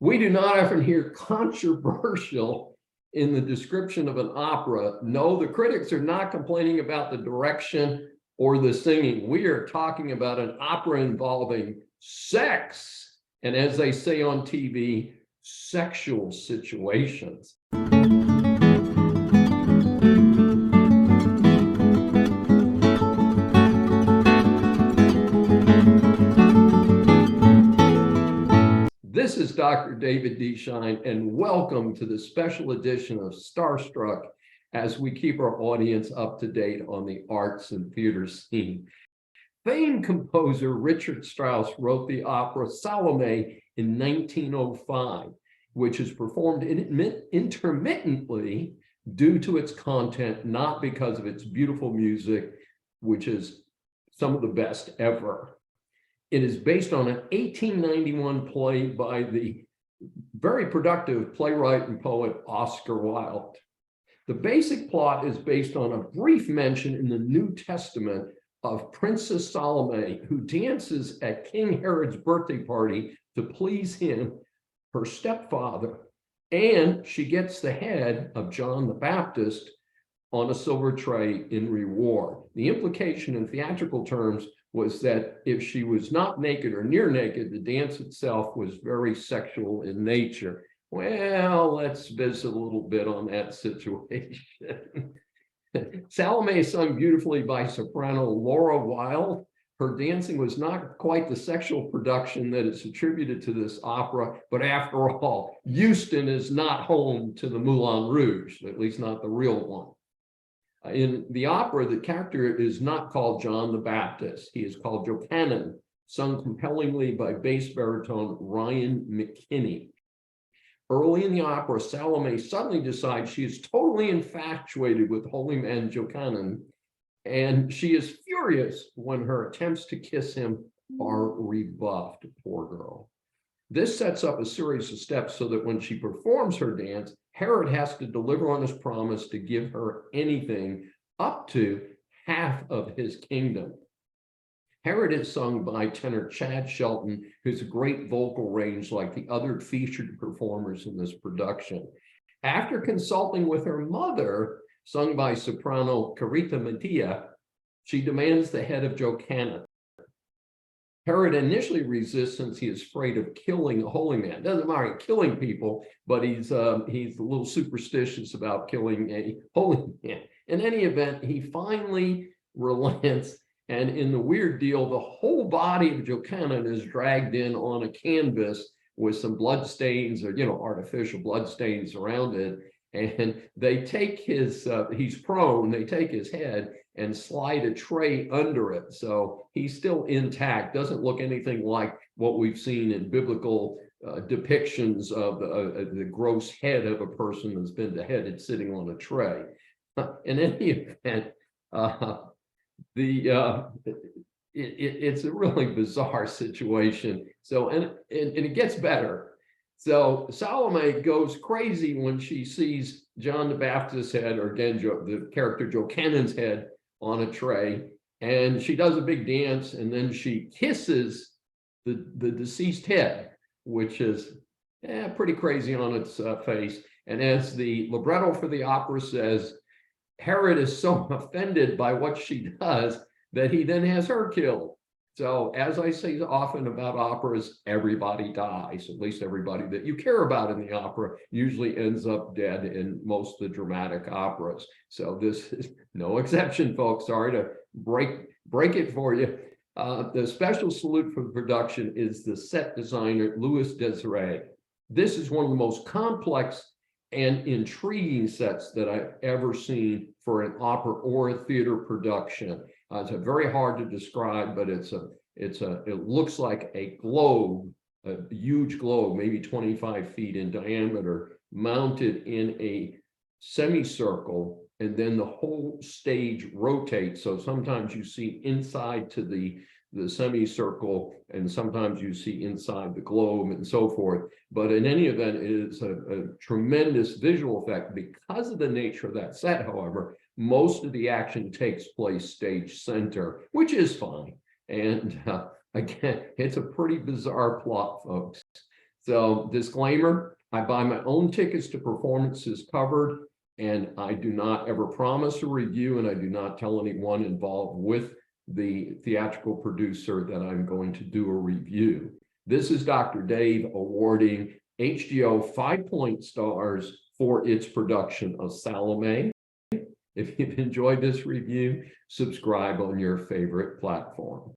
We do not often hear controversial in the description of an opera. No, the critics are not complaining about the direction or the singing. We are talking about an opera involving sex, and as they say on TV, sexual situations. This is Dr. David D. Shine, and welcome to the special edition of Starstruck as we keep our audience up to date on the arts and theater scene. Famed composer Richard Strauss wrote the opera Salome in 1905, which is performed intermittently due to its content, not because of its beautiful music, which is some of the best ever. It is based on an 1891 play by the very productive playwright and poet Oscar Wilde. The basic plot is based on a brief mention in the New Testament of Princess Salome, who dances at King Herod's birthday party to please him, her stepfather, and she gets the head of John the Baptist on a silver tray in reward. The implication in theatrical terms was that if she was not naked or near naked, the dance itself was very sexual in nature. Well, let's visit a little bit on that situation. Salome is sung beautifully by soprano Laura Wilde. Her dancing was not quite the sexual production that is attributed to this opera, but after all, Euston is not home to the Moulin Rouge, at least not the real one. In the opera, the character is not called John the Baptist. He is called Jochanan, sung compellingly by bass baritone Ryan McKinney. Early in the opera, Salome suddenly decides she is totally infatuated with holy man Jochanan, and she is furious when her attempts to kiss him are rebuffed. Poor girl. This sets up a series of steps so that when she performs her dance, Herod has to deliver on his promise to give her anything up to half of his kingdom. Herod is sung by tenor Chad Shelton, who's a great vocal range like the other featured performers in this production. After consulting with her mother, sung by soprano Carita Medea, she demands the head of Jochanan. Herod initially resists since he is afraid of killing a holy man. Doesn't matter killing people, but he's a little superstitious about killing a holy man. In any event, he finally relents, and in the weird deal, the whole body of Jochanan is dragged in on a canvas with some blood stains or artificial blood stains around it, and they take his he's prone, they take his head and slide a tray under it. So he's still intact, doesn't look anything like what we've seen in biblical depictions of the gross head of a person that's been beheaded sitting on a tray. In any event, it's a really bizarre situation. So, and it gets better. So Salome goes crazy when she sees John the Baptist's head, or again, the character Jochanan's head on a tray, and she does a big dance, and then she kisses the deceased head, which is pretty crazy on its face. And as the libretto for the opera says, Herod is so offended by what she does that he then has her killed. So as I say often about operas, everybody dies, at least everybody that you care about in the opera usually ends up dead in most of the dramatic operas. So this is no exception, folks. Sorry to break it for you. The special salute for the production is the set designer, Louis Desiree. This is one of the most complex and intriguing sets that I've ever seen for an opera or a theater production. It's very hard to describe, but it looks like a globe, a huge globe, maybe 25 feet in diameter, mounted in a semicircle, and then the whole stage rotates. So sometimes you see inside to the semicircle, and sometimes you see inside the globe and so forth. But in any event, it is a tremendous visual effect. Because of the nature of that set, however, most of the action takes place stage center, which is fine. And again, it's a pretty bizarre plot, folks. So disclaimer, I buy my own tickets to performances covered, and I do not ever promise a review, and I do not tell anyone involved with the theatrical producer that I'm going to do a review. This is Dr. Dave awarding HGO 5-point stars for its production of Salome. If you've enjoyed this review, subscribe on your favorite platform.